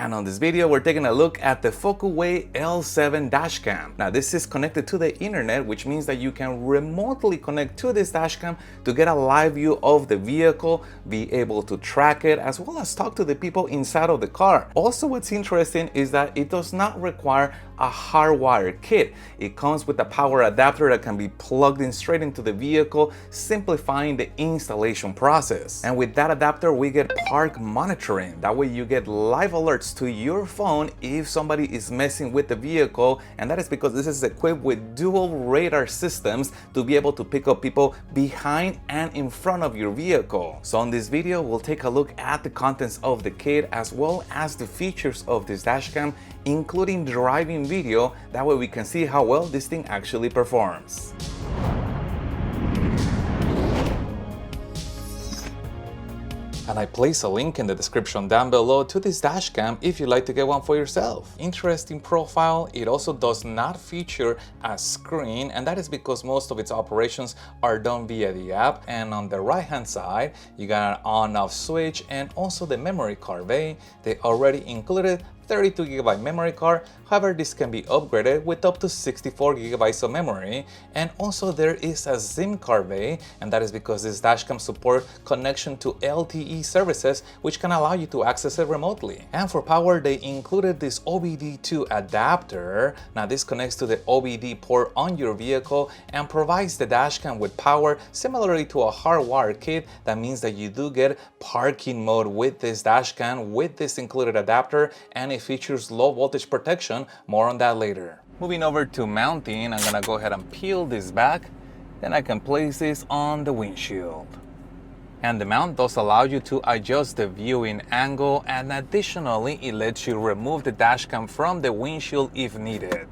And on this video, we're taking a look at the Focuway L7 dashcam. Now this is connected to the internet, which means that you can remotely connect to this dashcam to get a live view of the vehicle, be able to track it, as well as talk to the people inside of the car. Also, what's interesting is that it does not require a hardwire kit. It comes with a power adapter that can be plugged in straight into the vehicle, simplifying the installation process. And with that adapter, we get park monitoring. That way you get live alerts to your phone if somebody is messing with the vehicle, and that is because this is equipped with dual radar systems to be able to pick up people behind and in front of your vehicle. So in this video, we'll take a look at the contents of the kit as well as the features of this dashcam, including driving video. That way we can see how well this thing actually performs. And I place a link in the description down below to this dashcam if you'd like to get one for yourself. Interesting profile, it also does not feature a screen, and that is because most of its operations are done via the app. And on the right hand side, you got an on-off switch and also the memory card bay. They already included 32GB memory card. However, this can be upgraded with up to 64GB of memory. And also there is a SIM card bay, and that is because this dashcam supports connection to LTE services, which can allow you to access it remotely. And for power, they included this OBD2 adapter. Now this connects to the OBD port on your vehicle and provides the dashcam with power similarly to a hardwire kit. That means that you do get parking mode with this dashcam with this included adapter, and it features low voltage protection. More on that later. Moving over to mounting, I'm gonna go ahead and peel this back. Then I can place this on the windshield. And the mount does allow you to adjust the viewing angle, and additionally, it lets you remove the dashcam from the windshield if needed.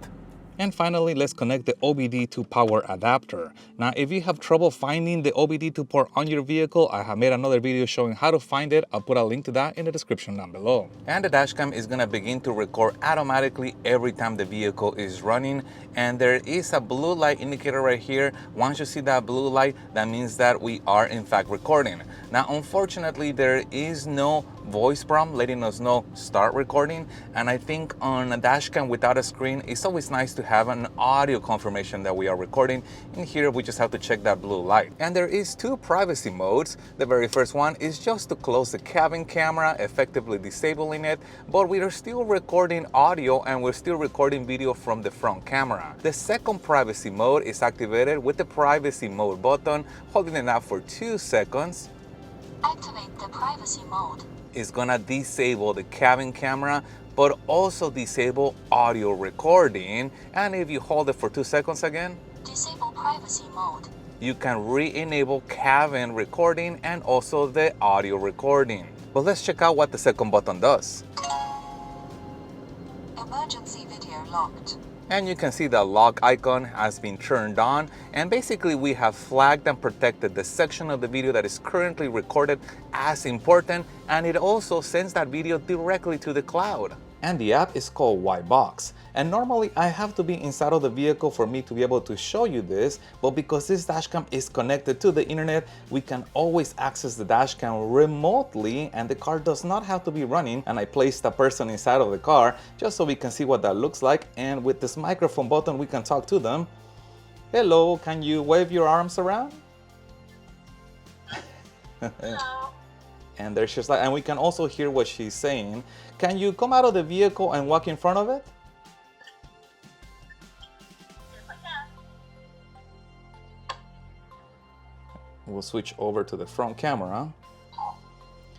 And finally, let's connect the OBD2 power adapter. Now, if you have trouble finding the OBD2 port on your vehicle, I have made another video showing how to find it. I'll put a link to that in the description down below. And the dashcam is gonna begin to record automatically every time the vehicle is running. And there is a blue light indicator right here. Once you see that blue light, that means that we are in fact recording. Now, unfortunately, there is no voice prompt letting us know start recording, and I think on a dashcam without a screen, it's always nice to have an audio confirmation that we are recording. In here, we just have to check that blue light. And there is two privacy modes. The very first one is just to close the cabin camera, effectively disabling it, but we are still recording audio and we're still recording video from the front camera. The second privacy mode is activated with the privacy mode button. Holding it up for 2 seconds. Activate the privacy mode. Is gonna disable the cabin camera, but also disable audio recording. And if you hold it for 2 seconds again, disable privacy mode, you can re-enable cabin recording and also the audio recording. But let's check out what the second button does. Emergency video locked. And you can see the lock icon has been turned on, and basically we have flagged and protected the section of the video that is currently recorded as important, and it also sends that video directly to the cloud. And the app is called Whitebox. And normally I have to be inside of the vehicle for me to be able to show you this, but because this dashcam is connected to the internet, we can always access the dashcam remotely, and the car does not have to be running. And I placed a person inside of the car just so we can see what that looks like. And with this microphone button, we can talk to them. Hello, can you wave your arms around? Hello. And there's just like, and we can also hear what she's saying. Can you come out of the vehicle and walk in front of it? Yes, I can. We'll switch over to the front camera.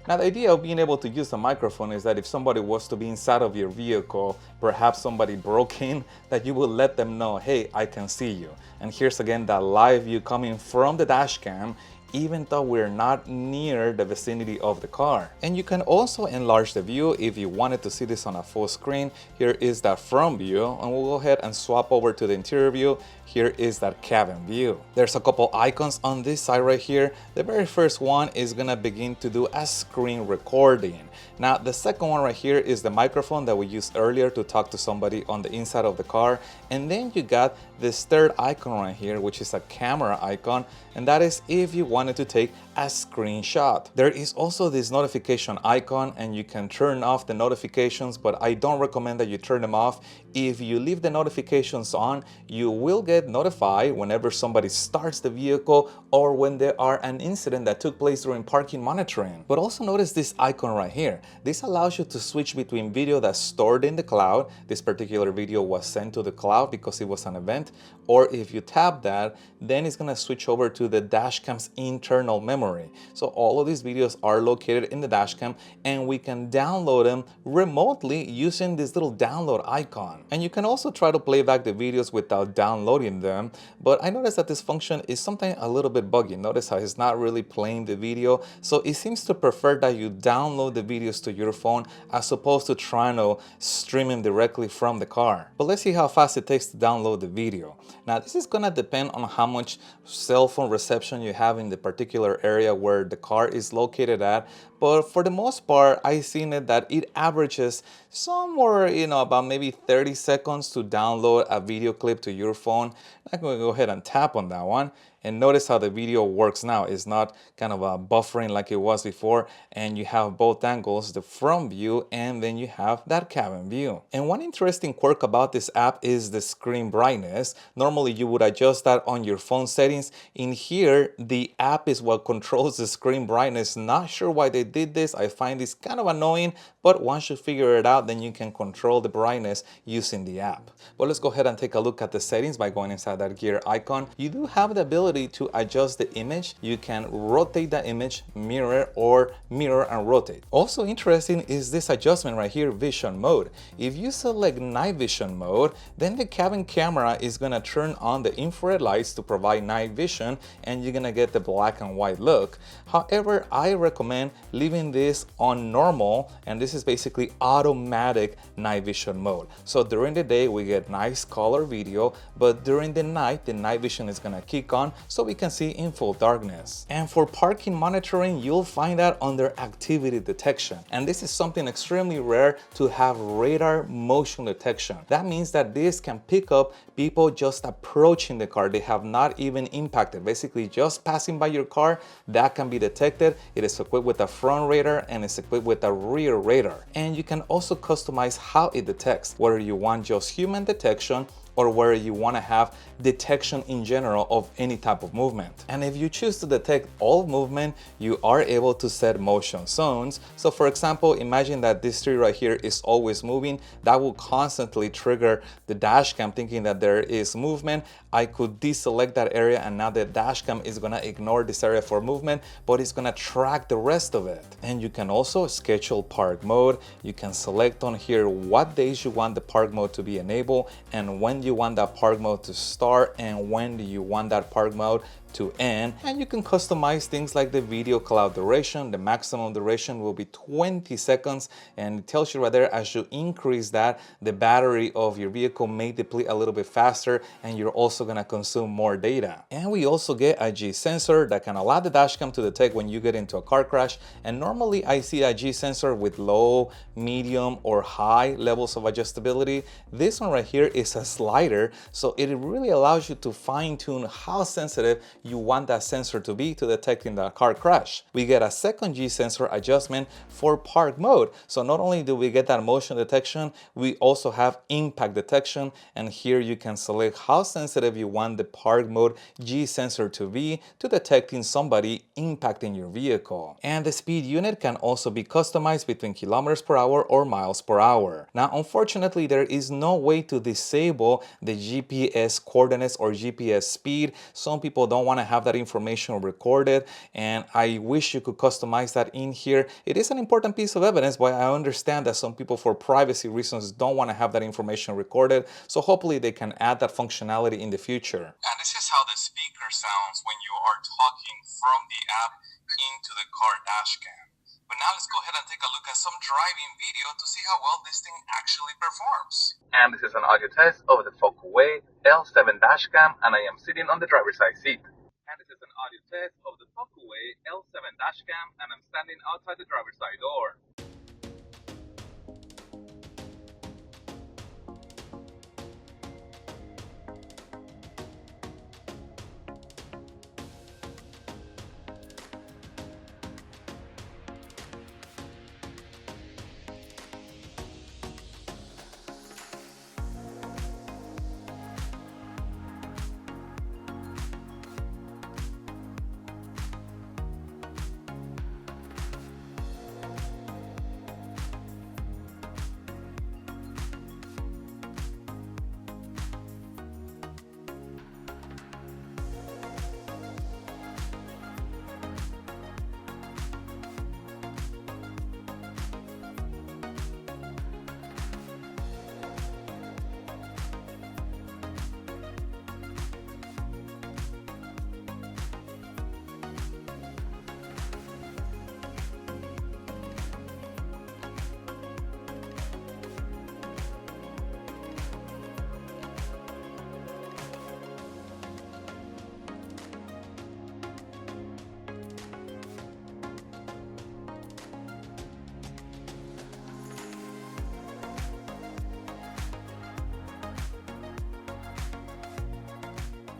Now, the idea of being able to use the microphone is that if somebody was to be inside of your vehicle, perhaps somebody broke in, that you will let them know, hey, I can see you. And here's again that live view coming from the dashcam, even though we're not near the vicinity of the car. And you can also enlarge the view if you wanted to see this on a full screen. Here is that front view, and we'll go ahead and swap over to the interior view. Here is that cabin view. There's a couple icons on this side right here. The very first one is gonna begin to do a screen recording. Now, the second one right here is the microphone that we used earlier to talk to somebody on the inside of the car. And then you got this third icon right here, which is a camera icon. And that is if you want wanted to take a screenshot. There is also this notification icon, and you can turn off the notifications, but I don't recommend that you turn them off. If you leave the notifications on, you will get notified whenever somebody starts the vehicle or when there are an incident that took place during parking monitoring. But also notice this icon right here. This allows you to switch between video that's stored in the cloud. This particular video was sent to the cloud because it was an event. Or if you tap that, then it's gonna switch over to the dashcam's internal memory. So all of these videos are located in the dashcam, and we can download them remotely using this little download icon. And you can also try to play back the videos without downloading them, but I noticed that this function is something a little bit buggy. Notice how it's not really playing the video, so it seems to prefer that you download the videos to your phone as opposed to trying to stream them directly from the car. But let's see how fast it takes to download the video. Now this is gonna depend on how much cell phone reception you have in the particular area where the car is located at, but for the most part, I've seen it that it averages somewhere, about maybe 30 seconds to download a video clip to your phone. I'm going to go ahead and tap on that one. And notice how the video works now. It's not kind of buffering like it was before, and you have both angles, the front view and then you have that cabin view. And one interesting quirk about this app is the screen brightness. Normally you would adjust that on your phone settings. In here, the app is what controls the screen brightness. Not sure why they did this. I find this kind of annoying, but once you figure it out, then you can control the brightness using the app. But let's go ahead and take a look at the settings by going inside that gear icon. You do have the ability to adjust the image. You can rotate the image, mirror, or mirror and rotate. Also interesting is this adjustment right here, vision mode. If you select night vision mode, then the cabin camera is gonna turn on the infrared lights to provide night vision, and you're gonna get the black and white look. However, I recommend leaving this on normal, and this is basically automatic night vision mode. So during the day we get nice color video, but during the night vision is gonna kick on so we can see in full darkness. And for parking monitoring, you'll find that under activity detection. And this is something extremely rare to have radar motion detection. That means that this can pick up people just approaching the car. They have not even impacted. Basically just passing by your car, that can be detected. It is equipped with a front radar and it's equipped with a rear radar. And you can also customize how it detects, whether you want just human detection or where you want to have detection in general of any type of movement. And if you choose to detect all movement, you are able to set motion zones. So for example, imagine that this tree right here is always moving. That will constantly trigger the dash cam thinking that there is movement. I could deselect that area and now the dash cam is gonna ignore this area for movement, but it's gonna track the rest of it. And you can also schedule park mode. You can select on here what days you want the park mode to be enabled and when you want that park mode to start and when do you want that park mode to end. And you can customize things like the video cloud duration. The maximum duration will be 20 seconds, and it tells you right there as you increase that, the battery of your vehicle may deplete a little bit faster and you're also going to consume more data. And we also get a G sensor that can allow the dashcam to detect when you get into a car crash. And normally I see a G sensor with low, medium, or high levels of adjustability. This one right here is a slider, so it really allows you to fine-tune how sensitive you want that sensor to be to detecting the car crash. We get a second G sensor adjustment for park mode. So not only do we get that motion detection, we also have impact detection, and here you can select how sensitive you want the park mode G sensor to be to detecting somebody impacting your vehicle. And the speed unit can also be customized between kilometers per hour or miles per hour. Now unfortunately there is no way to disable the GPS coordinates or GPS speed. Some people don't want to have that information recorded, and I wish you could customize that in here. It is an important piece of evidence, but I understand that some people for privacy reasons don't want to have that information recorded, so hopefully they can add that functionality in the future. And this is how the speaker sounds when you are talking from the app into the car dashcam. But now let's go ahead and take a look at some driving video to see how well this thing actually performs. And this is an audio test of the Focuway L7 dashcam, and I am sitting on the driver's side seat. And this is an audio test of the Focuway L7 dashcam, and I'm standing outside the driver's side door.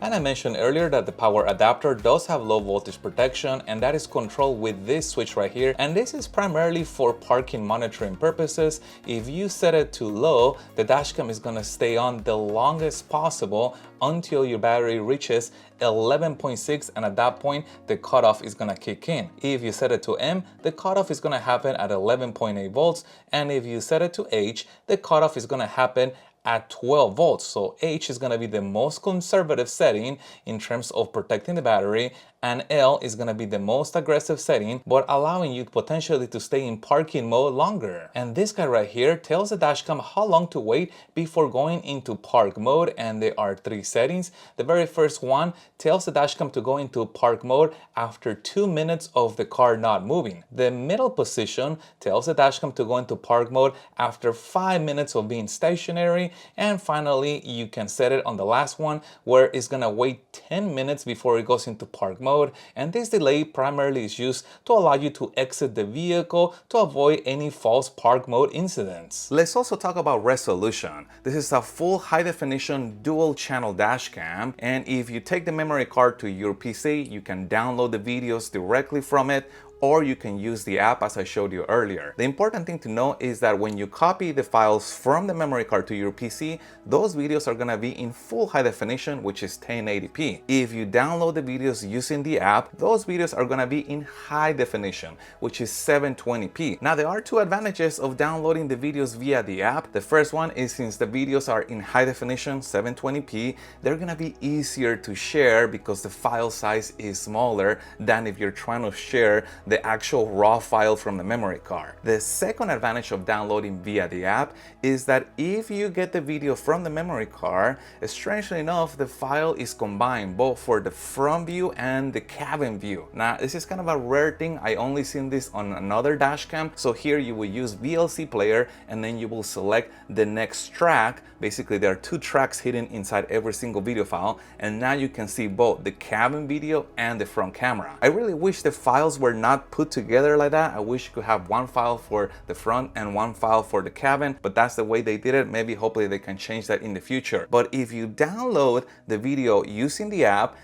And I mentioned earlier that the power adapter does have low voltage protection, and that is controlled with this switch right here. And this is primarily for parking monitoring purposes. If you set it to low, the dashcam is gonna stay on the longest possible until your battery reaches 11.6, and at that point the cutoff is gonna kick in. If you set it to M, the cutoff is gonna happen at 11.8 volts, and if you set it to H, the cutoff is gonna happen at 12 volts. So H is going to be the most conservative setting in terms of protecting the battery, and L is going to be the most aggressive setting, but allowing you potentially to stay in parking mode longer. And this guy right here tells the dashcam how long to wait before going into park mode, and there are 3 settings. The very first one tells the dashcam to go into park mode after 2 minutes of the car not moving. The middle position tells the dashcam to go into park mode after 5 minutes of being stationary, and finally you can set it on the last one where it's gonna wait 10 minutes before it goes into park mode. And this delay primarily is used to allow you to exit the vehicle to avoid any false park mode incidents. Let's also talk about resolution. This is a full high definition dual channel dash cam, and if you take the memory card to your PC, you can download the videos directly from it, or you can use the app as I showed you earlier. The important thing to know is that when you copy the files from the memory card to your PC, those videos are gonna be in full high definition, which is 1080p. If you download the videos using the app, those videos are gonna be in high definition, which is 720p. Now, there are 2 advantages of downloading the videos via the app. The first one is, since the videos are in high definition 720p, they're gonna be easier to share because the file size is smaller than if you're trying to share the actual raw file from the memory card. The second advantage of downloading via the app is that if you get the video from the memory card, strangely enough, the file is combined both for the front view and the cabin view. Now, this is kind of a rare thing. I only seen this on another dash cam. So here you will use VLC player, and then you will select the next track. Basically, there are 2 tracks hidden inside every single video file, and now you can see both the cabin video and the front camera. I really wish the files were not put together like that. I wish you could have 1 file for the front and 1 file for the cabin, but that's the way they did it. Maybe hopefully they can change that in the future. But if you download the video using the app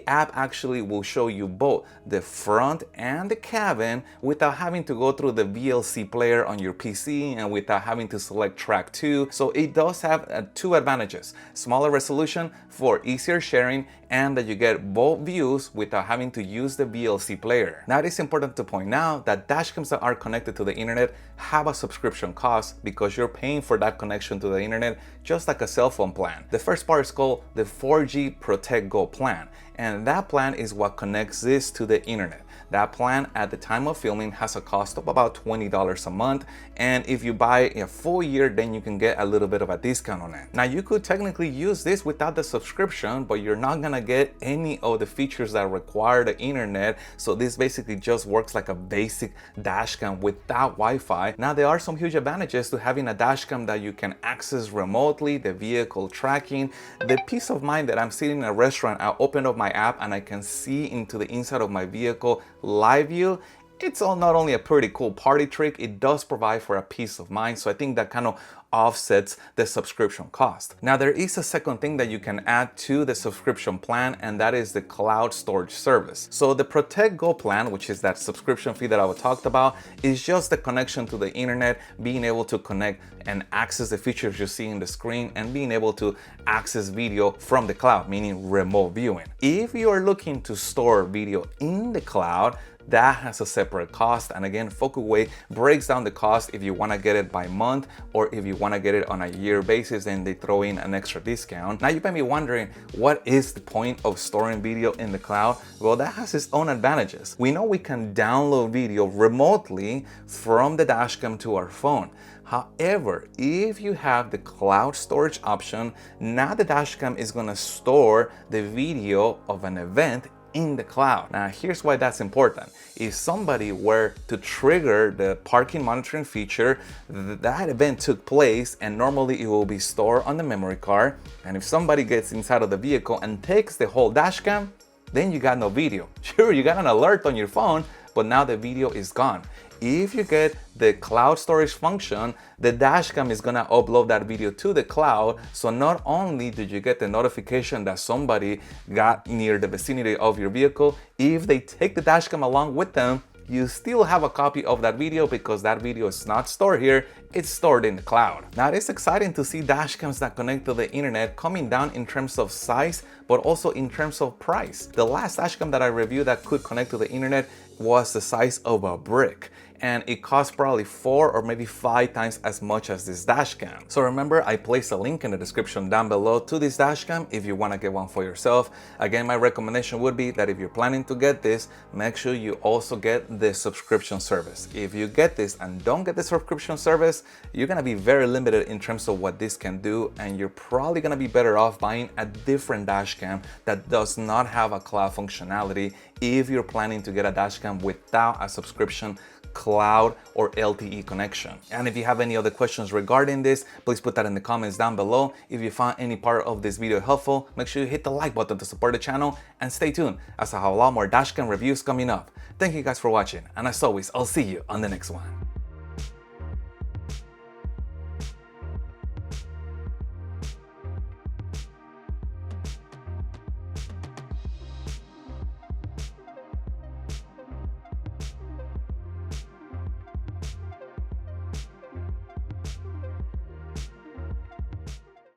actually will show you both the front and the cabin without having to go through the VLC player on your PC and without having to select track 2. So it does have 2 advantages: smaller resolution for easier sharing, and that you get both views without having to use the VLC player. Now, it is important to point out that dashcams that are connected to the internet have a subscription cost because you're paying for that connection to the internet just like a cell phone plan. The first part is called the 4G Protect Go plan, and that plan is what connects this to the internet. That plan at the time of filming has a cost of about $20 a month, and if you buy a full year, then you can get a little bit of a discount on it. Now, you could technically use this without the subscription, but you're not gonna get any of the features that require the internet. So this basically just works like a basic dashcam without Wi-Fi. Now, there are some huge advantages to having a dashcam that you can access remotely: the vehicle tracking, the peace of mind that I'm sitting in a restaurant, I open up my app and I can see into the inside of my vehicle live view. It's all not only a pretty cool party trick, it does provide for a peace of mind. So I think that kind of offsets the subscription cost. Now, there is a second thing that you can add to the subscription plan, and that is the cloud storage service. So the Protect Go plan, which is that subscription fee that I talked about, is just the connection to the internet, being able to connect and access the features you see in the screen, and being able to access video from the cloud, meaning remote viewing. If you are looking to store video in the cloud, that has a separate cost. And again, Focuway breaks down the cost if you want to get it by month, or if you want to get it on a year basis, then they throw in an extra discount. Now, you might be wondering, what is the point of storing video in the cloud? Well, that has its own advantages. We know we can download video remotely from the dashcam to our phone. However, if you have the cloud storage option, now the dashcam is going to store the video of an event in the cloud. Now, here's why that's important. If somebody were to trigger the parking monitoring feature, that event took place, and normally it will be stored on the memory card. And if somebody gets inside of the vehicle and takes the whole dashcam, then you got no video. Sure, you got an alert on your phone, but now the video is gone. If you get the cloud storage function, the dashcam is gonna upload that video to the cloud. So not only did you get the notification that somebody got near the vicinity of your vehicle, if they take the dashcam along with them, you still have a copy of that video because that video is not stored here, it's stored in the cloud. Now it's exciting to see dashcams that connect to the internet coming down in terms of size, but also in terms of price. The last dashcam that I reviewed that could connect to the internet was the size of a brick, and it cost probably 4 or maybe 5 times as much as this dashcam. So remember, I placed a link in the description down below to this dashcam if you want to get one for yourself. Again, my recommendation would be that if you're planning to get this, make sure you also get the subscription service. If you get this and don't get the subscription service, you're gonna be very limited in terms of what this can do, and you're probably gonna be better off buying a different dashcam that does not have a cloud functionality if you're planning to get a dashcam without a subscription, cloud, or LTE connection. And if you have any other questions regarding this, please put that in the comments down below. If you found any part of this video helpful, make sure you hit the like button to support the channel, and stay tuned as I have a lot more dashcam reviews coming up. Thank you guys for watching, and as always, I'll see you on the next one.